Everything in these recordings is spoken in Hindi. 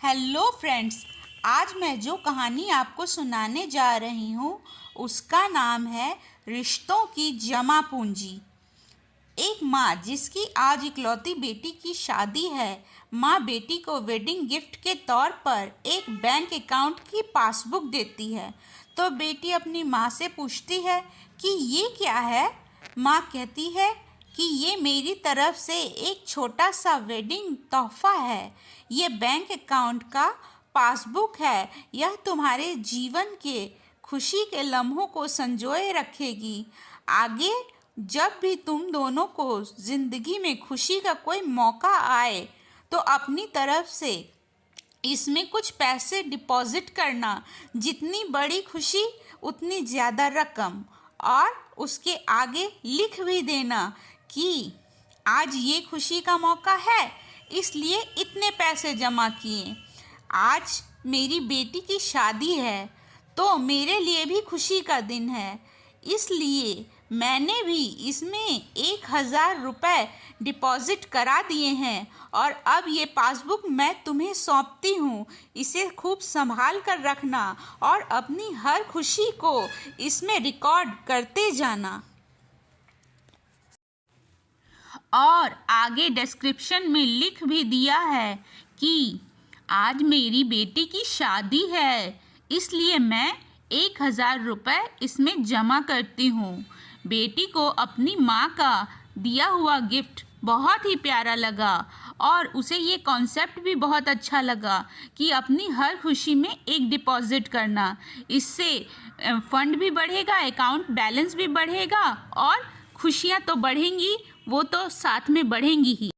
Hello friends. आज मैं जो कहानी आपको सुनाने जा रही हूँ उसका नाम है रिश्तों की जमा पूंजी। एक माँ जिसकी आज इकलौती बेटी की शादी है, माँ बेटी को वेडिंग गिफ्ट के तौर पर एक बैंक अकाउंट की पासबुक देती है। तो बेटी अपनी माँ से पूछती है कि ये क्या है। माँ कहती है कि ये मेरी तरफ से एक छोटा सा वेडिंग तोहफा है। ये बैंक अकाउंट का पासबुक है। यह तुम्हारे जीवन के खुशी के लम्हों को संजोए रखेगी। आगे जब भी तुम दोनों को जिंदगी में खुशी का कोई मौका आए तो अपनी तरफ से इसमें कुछ पैसे डिपॉजिट करना। जितनी बड़ी खुशी उतनी ज़्यादा रकम, और उसके आगे लिख भी देना कि आज ये खुशी का मौका है, इसलिए इतने पैसे जमा किए। आज मेरी बेटी की शादी है तो मेरे लिए भी खुशी का दिन है, इसलिए मैंने भी इसमें 1,000 रुपये डिपॉजिट करा दिए हैं और अब ये पासबुक मैं तुम्हें सौंपती हूँ। इसे खूब संभाल कर रखना और अपनी हर खुशी को इसमें रिकॉर्ड करते जाना। और आगे डिस्क्रिप्शन में लिख भी दिया है कि आज मेरी बेटी की शादी है, इसलिए मैं 1,000 रुपये इसमें जमा करती हूँ। बेटी को अपनी माँ का दिया हुआ गिफ्ट बहुत ही प्यारा लगा और उसे ये कॉन्सेप्ट भी बहुत अच्छा लगा कि अपनी हर खुशी में एक डिपॉजिट करना। इससे फंड भी बढ़ेगा, अकाउंट बैलेंस भी बढ़ेगा और खुशियाँ तो बढ़ेंगी, वो तो साथ में बढ़ेंगी ही।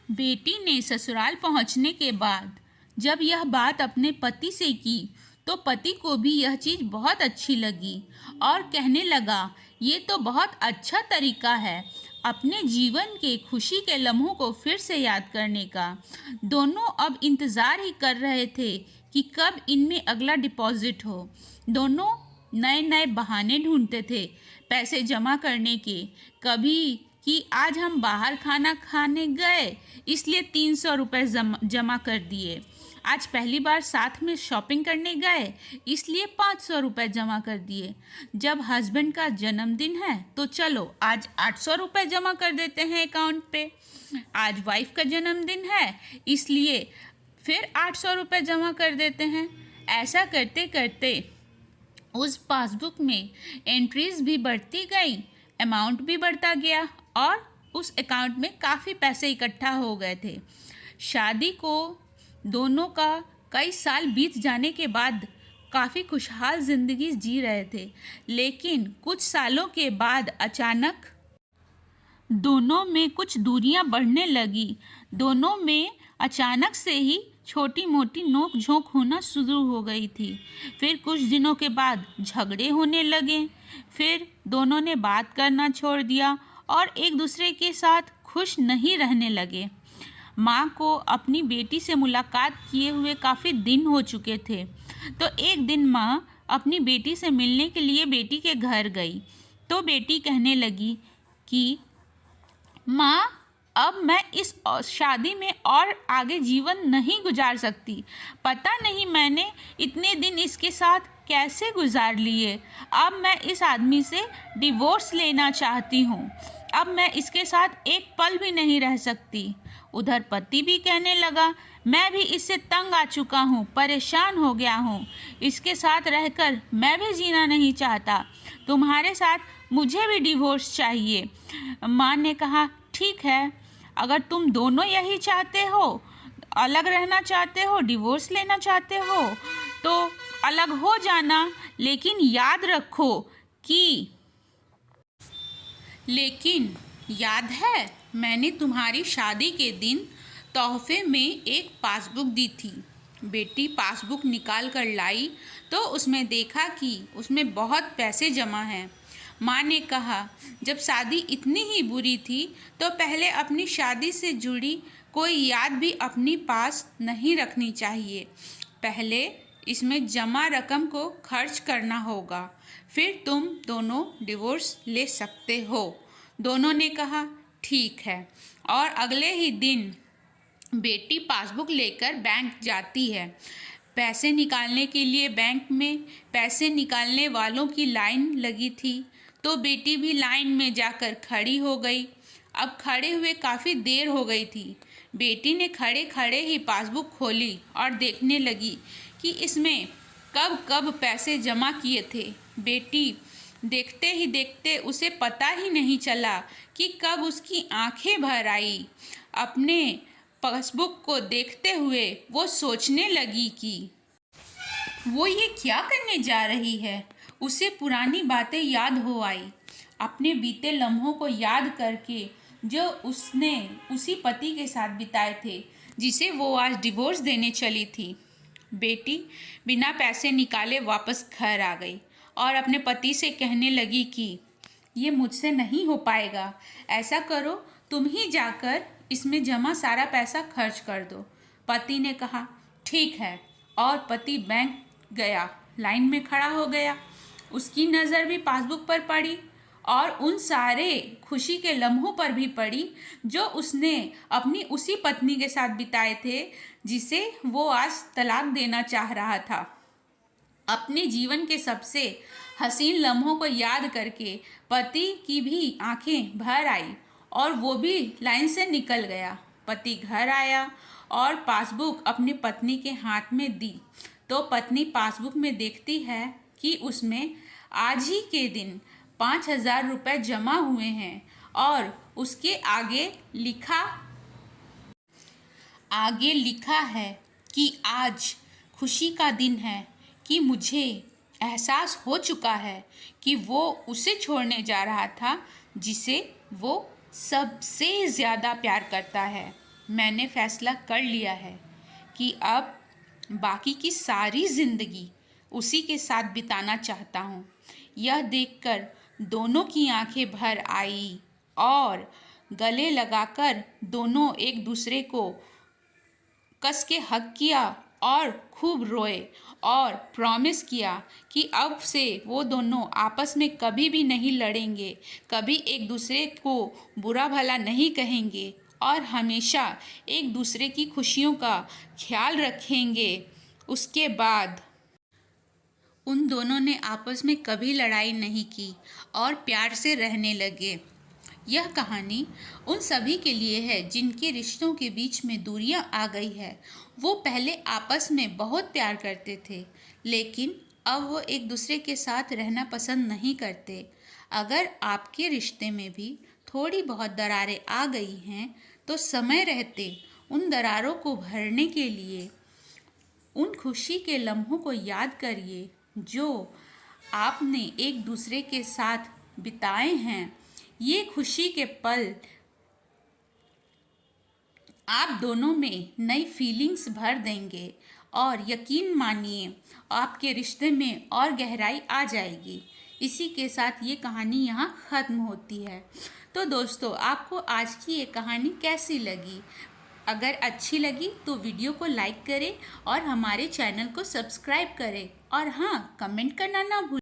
बेटी ने ससुराल पहुंचने के बाद जब यह बात अपने पति से की तो पति को भी यह चीज़ बहुत अच्छी लगी और कहने लगा, ये तो बहुत अच्छा तरीका है अपने जीवन के खुशी के लम्हों को फिर से याद करने का। दोनों अब इंतज़ार ही कर रहे थे कि कब इनमें अगला डिपॉजिट हो। दोनों नए नए बहाने ढूंढते थे पैसे जमा करने के। कभी कि आज हम बाहर खाना खाने गए इसलिए 300 रुपये जमा कर दिए। आज पहली बार साथ में शॉपिंग करने गए इसलिए 500 रुपये जमा कर दिए। जब हस्बैंड का जन्मदिन है तो चलो आज 800 रुपये जमा कर देते हैं अकाउंट पे। आज वाइफ का जन्मदिन है इसलिए फिर 800 रुपये जमा कर देते हैं। ऐसा करते करते उस पासबुक में एंट्रीज भी बढ़ती गई, अमाउंट भी बढ़ता गया और उस अकाउंट में काफ़ी पैसे इकट्ठा हो गए थे। शादी को दोनों का कई साल बीत जाने के बाद काफ़ी खुशहाल ज़िंदगी जी रहे थे, लेकिन कुछ सालों के बाद अचानक दोनों में कुछ दूरियां बढ़ने लगी। दोनों में अचानक से ही छोटी मोटी नोक झोंक होना शुरू हो गई थी। फिर कुछ दिनों के बाद झगड़े होने लगे। फिर दोनों ने बात करना छोड़ दिया और एक दूसरे के साथ खुश नहीं रहने लगे। माँ को अपनी बेटी से मुलाकात किए हुए काफ़ी दिन हो चुके थे, तो एक दिन माँ अपनी बेटी से मिलने के लिए बेटी के घर गई। तो बेटी कहने लगी कि माँ, अब मैं इस शादी में और आगे जीवन नहीं गुजार सकती। पता नहीं मैंने इतने दिन इसके साथ कैसे गुजार लिए। अब मैं इस आदमी से डिवोर्स लेना चाहती हूँ। अब मैं इसके साथ एक पल भी नहीं रह सकती। उधर पति भी कहने लगा, मैं भी इससे तंग आ चुका हूँ, परेशान हो गया हूँ। इसके साथ रहकर मैं भी जीना नहीं चाहता। तुम्हारे साथ मुझे भी डिवोर्स चाहिए। माँ ने कहा, ठीक है, अगर तुम दोनों यही चाहते हो, अलग रहना चाहते हो, डिवोर्स लेना चाहते हो, तो अलग हो जाना, लेकिन याद है मैंने तुम्हारी शादी के दिन तोहफे में एक पासबुक दी थी। बेटी पासबुक निकाल कर लाई तो उसमें देखा कि उसमें बहुत पैसे जमा हैं। माँ ने कहा, जब शादी इतनी ही बुरी थी तो पहले अपनी शादी से जुड़ी कोई याद भी अपनी पास नहीं रखनी चाहिए। पहले इसमें जमा रकम को खर्च करना होगा, फिर तुम दोनों डिवोर्स ले सकते हो। दोनों ने कहा, ठीक है। और अगले ही दिन बेटी पासबुक लेकर बैंक जाती है। पैसे निकालने के लिए बैंक में पैसे निकालने वालों की लाइन लगी थी, तो बेटी भी लाइन में जाकर खड़ी हो गई। अब खड़े हुए काफ़ी देर हो गई थी। बेटी ने खड़े खड़े ही पासबुक खोली और देखने लगी कि इसमें कब कब पैसे जमा किए थे। बेटी देखते ही देखते उसे पता ही नहीं चला कि कब उसकी आंखें भर आई। अपने पासबुक को देखते हुए वो सोचने लगी कि वो ये क्या करने जा रही है। उसे पुरानी बातें याद हो आई, अपने बीते लम्हों को याद करके जो उसने उसी पति के साथ बिताए थे जिसे वो आज डिवोर्स देने चली थी। बेटी बिना पैसे निकाले वापस घर आ गई और अपने पति से कहने लगी कि ये मुझसे नहीं हो पाएगा, ऐसा करो तुम ही जाकर इसमें जमा सारा पैसा खर्च कर दो। पति ने कहा ठीक है, और पति बैंक गया, लाइन में खड़ा हो गया। उसकी नज़र भी पासबुक पर पड़ी और उन सारे खुशी के लम्हों पर भी पड़ी जो उसने अपनी उसी पत्नी के साथ बिताए थे जिसे वो आज तलाक देना चाह रहा था। अपने जीवन के सबसे हसीन लम्हों को याद करके पति की भी आंखें भर आई और वो भी लाइन से निकल गया। पति घर आया और पासबुक अपनी पत्नी के हाथ में दी, तो पत्नी पासबुक में देखती है कि उसमें आज ही के दिन 5,000 रुपये जमा हुए हैं और उसके आगे लिखा है कि आज खुशी का दिन है, कि मुझे एहसास हो चुका है कि वो उसे छोड़ने जा रहा था जिसे वो सबसे ज़्यादा प्यार करता है। मैंने फ़ैसला कर लिया है कि अब बाकी की सारी ज़िंदगी उसी के साथ बिताना चाहता हूँ। यह देखकर दोनों की आंखें भर आई और गले लगाकर दोनों एक दूसरे को कस के हग किया और खूब रोए और प्रॉमिस किया कि अब से वो दोनों आपस में कभी भी नहीं लड़ेंगे, कभी एक दूसरे को बुरा भला नहीं कहेंगे और हमेशा एक दूसरे की खुशियों का ख्याल रखेंगे। उसके बाद उन दोनों ने आपस में कभी लड़ाई नहीं की और प्यार से रहने लगे। यह कहानी उन सभी के लिए है जिनके रिश्तों के बीच में दूरियां आ गई है। वो पहले आपस में बहुत प्यार करते थे, लेकिन अब वो एक दूसरे के साथ रहना पसंद नहीं करते। अगर आपके रिश्ते में भी थोड़ी बहुत दरारें आ गई हैं, तो समय रहते उन दरारों को भरने के लिए उन खुशी के लम्हों को याद करिए जो आपने एक दूसरे के साथ बिताए हैं। ये खुशी के पल आप दोनों में नई फीलिंग्स भर देंगे और यकीन मानिए आपके रिश्ते में और गहराई आ जाएगी। इसी के साथ ये कहानी यहाँ ख़त्म होती है। तो दोस्तों, आपको आज की ये कहानी कैसी लगी? अगर अच्छी लगी तो वीडियो को लाइक करें और हमारे चैनल को सब्सक्राइब करें और हाँ, कमेंट करना ना भूलें।